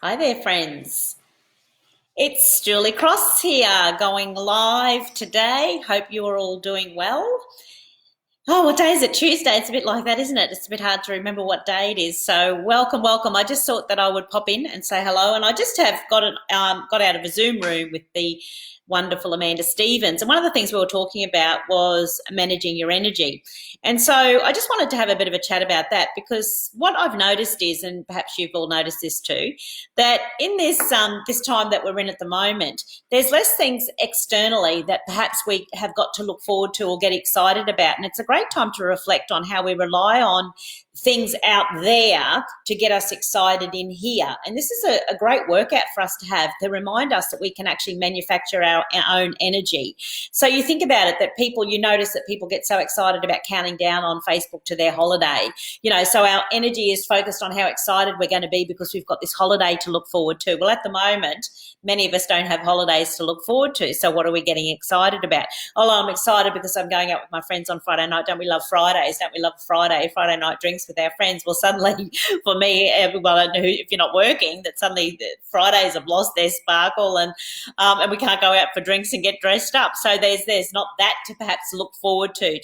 Hi there, friends. It's Julie Cross here, going live today. Hope you are all doing well. Oh, what day is it? Tuesday. It's a bit like that, isn't it? It's a bit hard to remember what day it is. So, welcome. I just thought that I would pop in and say hello. And I just have got out of a Zoom room with the wonderful Amanda Stevens. And one of the things we were talking about was managing your energy. And so I just wanted to have a bit of a chat about that because what I've noticed is, and perhaps you've all noticed this too, that in this time that we're in at the moment, there's less things externally that perhaps we have got to look forward to or get excited about. And it's a great time to reflect on how we rely on things out there to get us excited in here. And this is a great workout for us to have to remind us that we can actually manufacture our own energy. So you think about it, that you notice that people get so excited about counting down on Facebook to their holiday. So our energy is focused on how excited we're going to be because we've got this holiday to look forward to. Well, at the moment, many of us don't have holidays to look forward to. So what are we getting excited about? Oh, I'm excited because I'm going out with my friends on Friday night. Don't we love Fridays? Don't we love Friday night drinks with our friends? Well, suddenly for me, if you're not working, that suddenly the Fridays have lost their sparkle and we can't go out for drinks and get dressed up. So there's not that to perhaps look forward to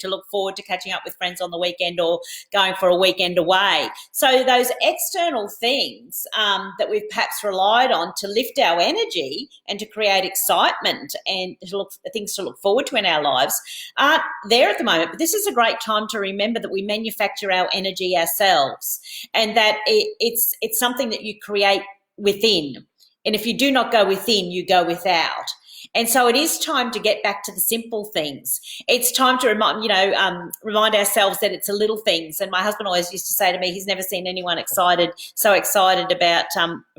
catching up with friends on the weekend or going for a weekend away. So those external things that we've perhaps relied on to lift our energy and to create excitement and things to look forward to in our lives aren't there at the moment. But this is a great time to remember that we manufacture our energy ourselves and that it's something that you create within. And if you do not go within, you go without. And so it is time to get back to the simple things. It's time to remind ourselves that it's the little things. And my husband always used to say to me, he's never seen anyone so excited about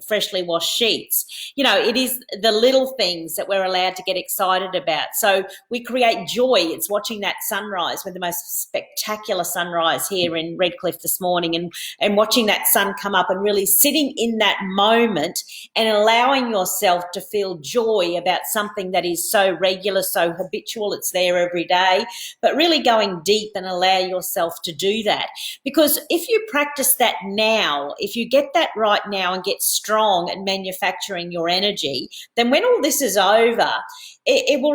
freshly washed sheets. It is the little things that we're allowed to get excited about. So we create joy. It's watching that sunrise, with the most spectacular sunrise here in Redcliffe this morning, and watching that sun come up and really sitting in that moment and allowing yourself to feel joy about something that is so regular, so habitual, it's there every day, but really going deep and allow yourself to do that. Because if you practice that now, if you get that right now and get strong at manufacturing your energy, then when all this is over, it will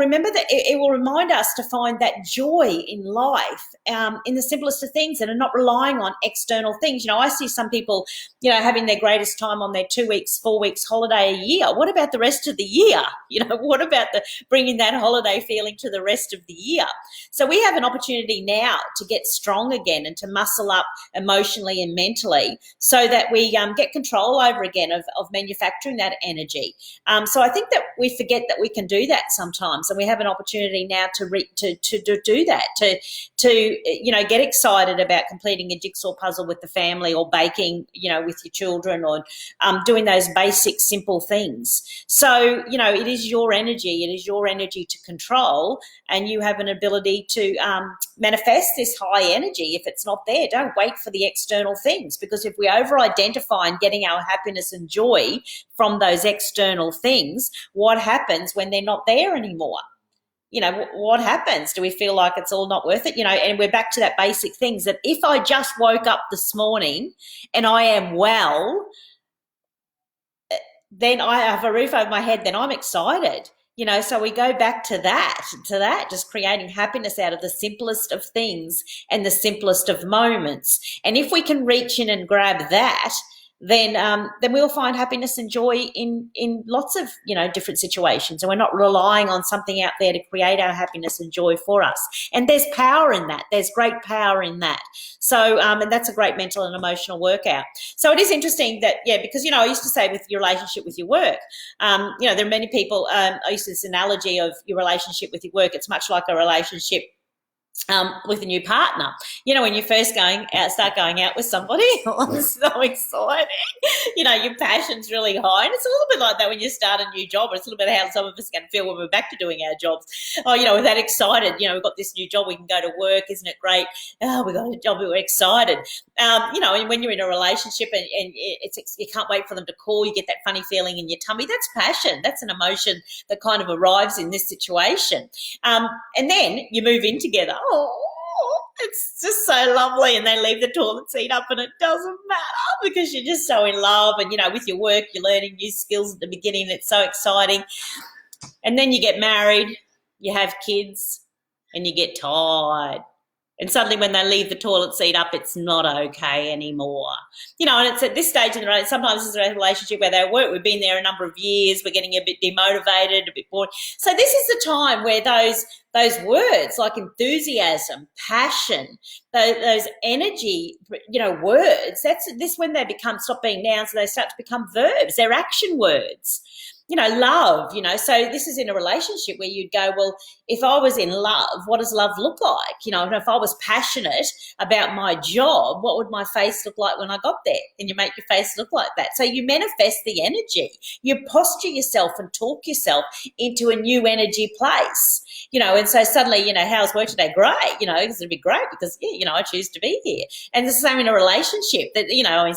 remind us to find that joy in life, in the simplest of things, and are not relying on external things. I see some people, having their greatest time on their 2 weeks, 4 weeks holiday a year. What about the rest of the year? What about bringing that holiday feeling to the rest of the year? So we have an opportunity now to get strong again and to muscle up emotionally and mentally so that we get control over again of manufacturing that energy. So I think that we forget that we can do that sometimes, and we have an opportunity now to do that, to get excited about completing a jigsaw puzzle with the family, or baking with your children, or doing those basic simple things. So it is your energy to control, and you have an ability to manifest this high energy. If it's not there, don't wait for the external things, because if we over identify and getting our happiness and joy from those external things, what happens when they're not there anymore? What happens? Do we feel like it's all not worth it? And we're back to that basic things, that if I just woke up this morning and I am well, then I have a roof over my head, then I'm excited. So we go back to that, just creating happiness out of the simplest of things and the simplest of moments. And if we can reach in and grab that, then we'll find happiness and joy in lots of different situations, and we're not relying on something out there to create our happiness and joy for us. And there's power in that. There's great power in that. So and that's a great mental and emotional workout. So it is interesting that, because I used to say with your relationship with your work, there are many people. I used to this analogy of your relationship with your work. It's much like a relationship with a new partner. When you first start going out with somebody, it's so exciting. Your passion's really high, and it's a little bit like that when you start a new job. It's a little bit how some of us can feel when we're back to doing our jobs. Oh, we're that excited. We've got this new job, we can go to work, isn't it great? Oh, we've got a job, we're excited. And when you're in a relationship and you can't wait for them to call, you get that funny feeling in your tummy. That's passion. That's an emotion that kind of arrives in this situation. And then you move in together. Oh, It's just so lovely, and they leave the toilet seat up, and it doesn't matter because you're just so in love. And with your work, you're learning new skills at the beginning. It's so exciting, and then you get married, you have kids, and you get tired. And suddenly, when they leave the toilet seat up, it's not okay anymore. And it's at this stage in the relationship. Sometimes it's a relationship where they work. We've been there a number of years. We're getting a bit demotivated, a bit bored. So this is the time where those words like enthusiasm, passion, those energy, words. That's this when they stop being nouns and they start to become verbs. They're action words. Love, so this is in a relationship where you'd go, well, if I was in love, what does love look like? And if I was passionate about my job, what would my face look like when I got there? And you make your face look like that. So you manifest the energy. You posture yourself and talk yourself into a new energy place. And so suddenly, how's work today? Great, it's going to be great because, I choose to be here. And it's the same in a relationship that,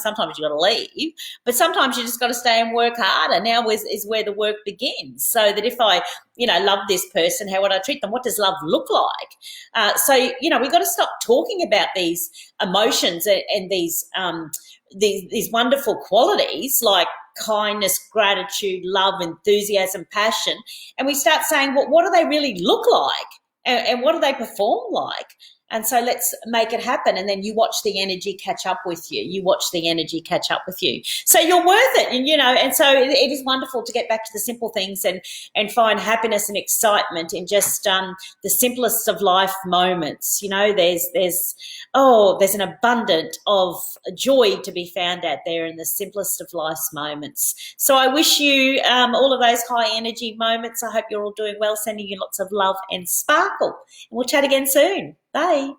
sometimes you've got to leave, but sometimes you just got to stay and work harder. Now is where the work begins. So that if I, love this person, how would I treat them? What does love look like? So we've got to stop talking about these emotions and these wonderful qualities like kindness, gratitude, love, enthusiasm, passion, and we start saying, well, what do they really look like, and what do they perform like? And so let's make it happen. And then you watch the energy catch up with you. So you're worth it. And so it is wonderful to get back to the simple things and find happiness and excitement in just the simplest of life moments. There's an abundance of joy to be found out there in the simplest of life's moments. So I wish you all of those high energy moments. I hope you're all doing well, sending you lots of love and sparkle. And we'll chat again soon. Bye.